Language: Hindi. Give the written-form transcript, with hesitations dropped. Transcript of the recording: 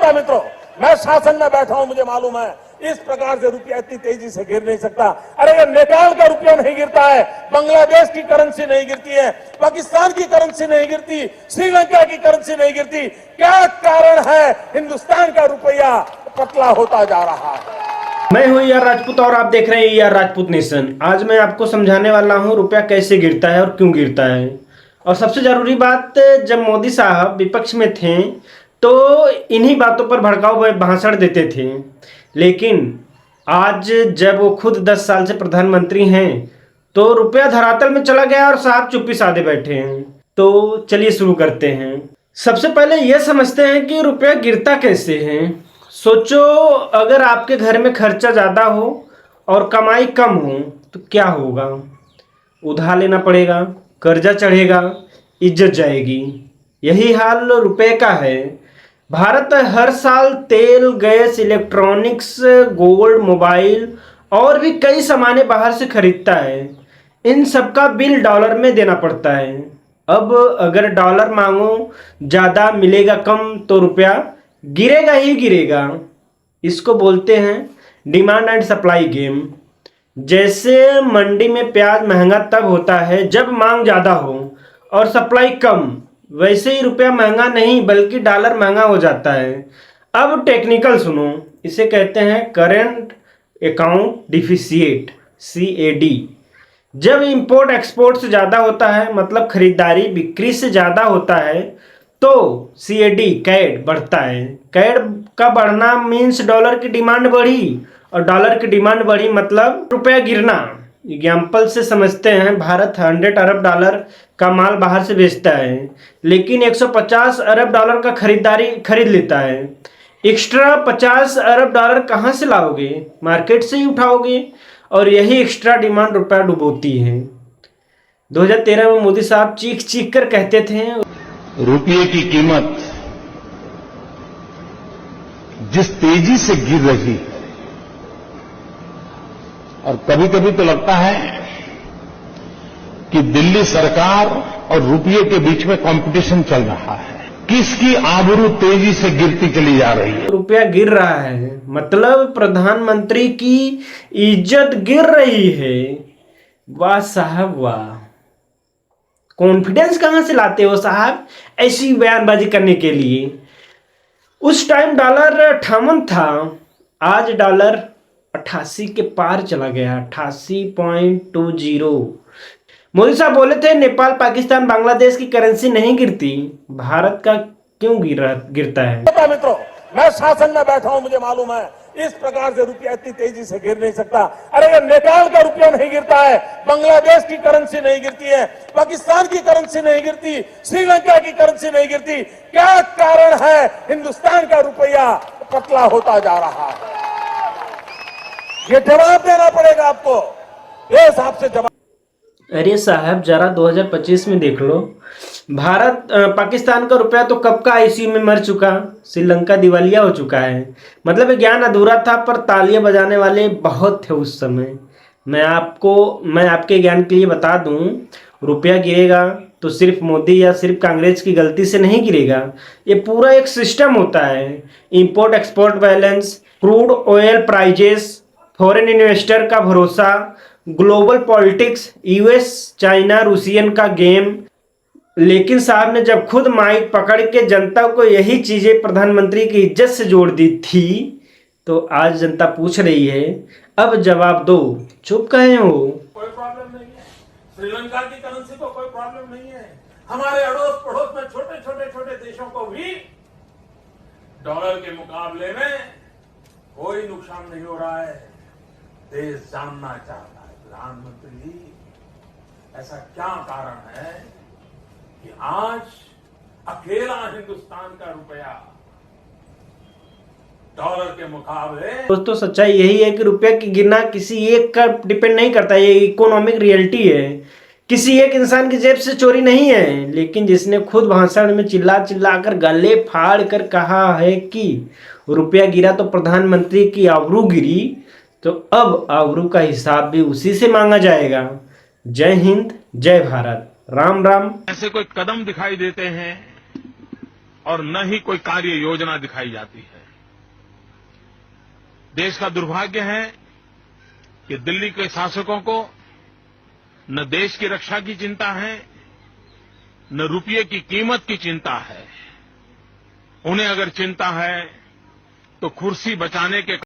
होता मित्रों, मैं शासन में बैठा हूं, मुझे मालूम है इस प्रकार से रुपया इतनी तेजी से गिर नहीं सकता। अरे ये नेपाल का रुपया नहीं गिरता है, बांग्लादेश की करेंसी नहीं गिरती है, पाकिस्तान की करेंसी नहीं गिरती, श्रीलंका की करेंसी नहीं गिरती। क्या कारण है हिंदुस्तान का रुपया पतला होता जा रहा है? मैं हूं यार राजपूत और आप देख रहे हैं यार राजपूत नेशन। आज मैं आपको समझाने वाला हूं रुपया कैसे गिरता है और क्यों गिरता है। और सबसे जरूरी बात, जब मोदी साहब विपक्ष में थे तो इन्हीं बातों पर भड़काऊ भाषण देते थे, लेकिन आज जब वो खुद 10 साल से प्रधानमंत्री हैं तो रुपया धरातल में चला गया और साहब चुप्पी साधे बैठे हैं। तो चलिए शुरू करते हैं। सबसे पहले यह समझते हैं कि रुपया गिरता कैसे है। सोचो, अगर आपके घर में खर्चा ज़्यादा हो और कमाई कम हो तो क्या होगा? उधार लेना पड़ेगा, कर्जा चढ़ेगा, इज्जत जाएगी। यही हाल रुपए का है। भारत हर साल तेल, गैस, इलेक्ट्रॉनिक्स, गोल्ड, मोबाइल और भी कई सामानें बाहर से खरीदता है। इन सब का बिल डॉलर में देना पड़ता है। अब अगर डॉलर मांगो ज़्यादा मिलेगा कम तो रुपया गिरेगा ही गिरेगा। इसको बोलते हैं डिमांड एंड सप्लाई गेम। जैसे मंडी में प्याज महंगा तब होता है जब मांग ज़्यादा हो और सप्लाई कम, वैसे ही रुपया महंगा नहीं बल्कि डॉलर महंगा हो जाता है। अब टेक्निकल सुनो, इसे कहते हैं करंट अकाउंट डिफिसिट, CAD। जब इंपोर्ट एक्सपोर्ट से ज़्यादा होता है, मतलब खरीदारी बिक्री से ज़्यादा होता है, तो CAD बढ़ता है। कैड का बढ़ना मीन्स डॉलर की डिमांड बढ़ी, और डॉलर की डिमांड बढ़ी मतलब रुपया गिरना। एग्जाम्पल से समझते हैं, भारत 100 अरब डॉलर का माल बाहर से बेचता है, लेकिन 150 अरब डॉलर का खरीद लेता है। एक्स्ट्रा 50 अरब डॉलर कहाँ से लाओगे? मार्केट से ही उठाओगे, और यही एक्स्ट्रा डिमांड रुपया डुबोती है। 2013 में मोदी साहब चीख चीख कर कहते थे, रुपये की कीमत जिस तेजी से गिर रही है, और कभी कभी तो लगता है कि दिल्ली सरकार और रुपये के बीच में कंपटीशन चल रहा है, किसकी आबरू तेजी से गिरती चली जा रही है। रुपया गिर रहा है मतलब प्रधानमंत्री की इज्जत गिर रही है। वाह साहब वाह, कॉन्फिडेंस कहां से लाते हो साहब ऐसी बयानबाजी करने के लिए? उस टाइम डॉलर 58 था, आज डॉलर 88 के पार चला गया, 88.20। मोदी साहब बोले थे नेपाल, पाकिस्तान, बांग्लादेश की करेंसी नहीं गिरती, भारत का क्यों गिरता है? मित्रों, मैं शासन में बैठा हूं, मुझे मालूम है इस प्रकार से रुपया इतनी तेजी से गिर नहीं सकता। अरे ये नेपाल का रुपया नहीं गिरता है, बांग्लादेश की करेंसी नहीं गिरती है, पाकिस्तान की करेंसी नहीं गिरती, श्रीलंका की करेंसी नहीं गिरती। क्या कारण है हिंदुस्तान का रुपया पतला होता जा रहा है? ये जवाब देना पड़ेगा आपको, देश आपसे जवाब। अरे साहब जरा 2025 में देख लो, भारत पाकिस्तान का रुपया तो कब का ICU में मर चुका, श्रीलंका दिवालिया हो चुका है। मतलब ज्ञान अधूरा था, पर तालियां बजाने वाले बहुत थे उस समय। मैं आपके ज्ञान के लिए बता दूं, रुपया गिरेगा तो सिर्फ मोदी या सिर्फ कांग्रेस की गलती से नहीं गिरेगा। ये पूरा एक सिस्टम होता है। Import export balance, crude oil prices, foreign investor का भरोसा, global politics, US China Russian का गेम। लेकिन साहब ने जब खुद माइक पकड़ के जनता को यही चीजें प्रधानमंत्री की इज्जत से जोड़ दी थी, तो आज जनता पूछ रही है, अब जवाब दो, चुप कहे हो? कोई प्रॉब्लम नहीं है, श्रीलंका की करेंसी को कोई प्रॉब्लम नहीं है। हमारे अड़ोस पड़ोस में छोटे देशों को भी डॉलर के मुकाबले में कोई नुकसान नहीं हो रहा है। देश जानना चाहता है, प्रधानमंत्री जी ऐसा क्या कारण है कि आज अकेला हिंदुस्तान का रुपया डॉलर के मुकाबले। दोस्तों सच्चाई यही है कि रुपया की गिरना किसी एक का डिपेंड नहीं करता, ये इकोनॉमिक रियलिटी है। किसी एक इंसान की जेब से चोरी नहीं है। लेकिन जिसने खुद भाषण में चिल्ला कर गले फाड़ कर कहा है कि रुपया गिरा तो प्रधानमंत्री की आबरू गिरी, तो अब आबरू का हिसाब भी उसी से मांगा जाएगा। जय हिंद, जय भारत, राम राम। ऐसे कोई कदम दिखाई देते हैं और न ही कोई कार्य योजना दिखाई जाती है। देश का दुर्भाग्य है कि दिल्ली के शासकों को न देश की रक्षा की चिंता है, न रुपये की कीमत की चिंता है। उन्हें अगर चिंता है तो कुर्सी बचाने के